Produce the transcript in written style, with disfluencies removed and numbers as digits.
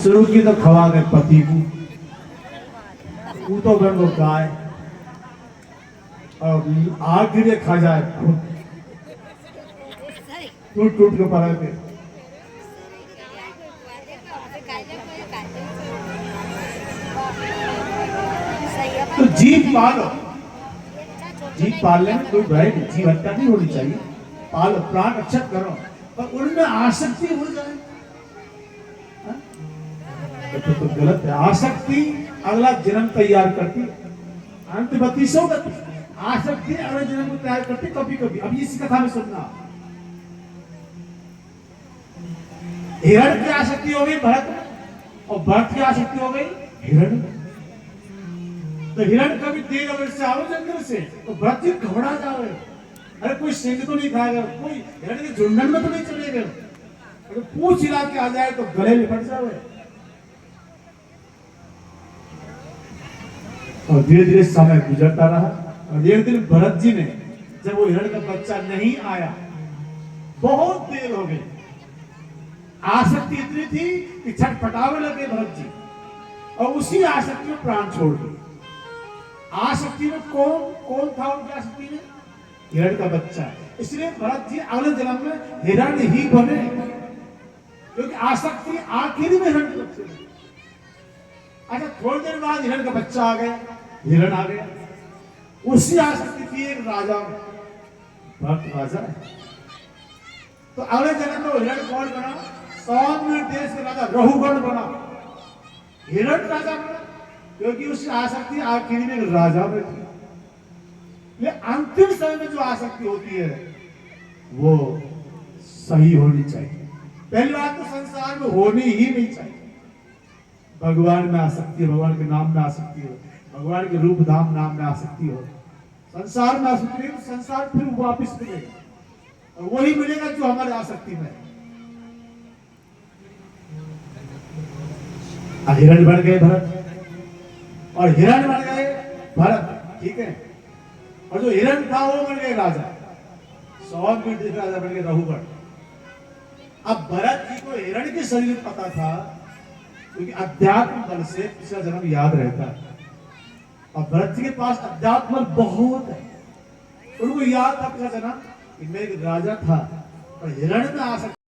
शुरू की तो खवा गए पति को तो गण को गाय और आखिर खा जाए खुद टूट टूट के पड़ा के। तो जीव पालो, जीव पालने में कोई बुराई नहीं, जीव हत्या नहीं होनी चाहिए, पालो प्राण रक्षक करो, पर उनमें आसक्ति हो जाए तो गलत है। आसक्ति अगला जन्म तैयार करती, अंतमति सो गति, आसक्ति अगले जन्म को तैयार करती कभी कभी। अब इस कथा में सुनना, हिरण की आसक्ति हो गई भरत और भरत की आसक्ति हो गई हिरण। तो हिरण कभी तेज अगर से आओ जंगल से तो भरत जी घबरा जाओगे, अरे कोई सिंह तो नहीं खाएगा, कोई हिरण के झुंडन में तो नहीं चलेगा, अगर पूछ हिला के आ जाए तो गले लिपट जाओगे। और धीरे धीरे समय गुजरता रहा और एक दिन भरत जी ने, जब वो हिरण का बच्चा नहीं आया, बहुत देर हो गई, आसक्ति इतनी थी कि छटपटावे लगे भरत जी और उसी आसक्ति में प्राण छोड़ दिए। आसक्ति में कौन था उनकी आसक्ति में? हिरण का बच्चा। इसलिए भरत जी अगले जन्म में हिरण ही बने, क्योंकि आसक्ति आखिरी में हिरण के बच्चे में। अच्छा, थोड़ी देर बाद हिरण का बच्चा आ गया, हिरण आ गया, उसी आसक्ति थी एक राजा, भरत राजा है। तो अगले जन्म में हिरण कौन बना? सौम्य देश के राजा रहुगण बना, हिरण राजा बना, क्योंकि उसकी आसक्ति आखिरी में राजा में थी। लेकिन अंतिम समय में जो आसक्ति होती है वो सही होनी चाहिए। पहली बात तो संसार में होनी ही नहीं चाहिए। भगवान में आसक्ति, भगवान के नाम में आसक्ति हो, भगवान के रूप धाम नाम में आसक्ति हो, संसार में आसक्ति हो, संसार फिर वापिस मिलेगा और वही मिलेगा जो हमारे आसक्ति में। हिरण बन गए भरत और हिरण बन गए भरत, ठीक है, और जो हिरण था वो बन गए राजा, 100 मिनट राजा बन गए रहुगण। अब भरत जी को हिरण के शरीर पता था, क्योंकि अध्यात्म बल से पिछला जन्म याद रहता है और भरत जी के पास अध्यात्म बल बहुत है। उनको याद था पिछला जन्म कि मैं एक राजा था और हिरण में आ सकता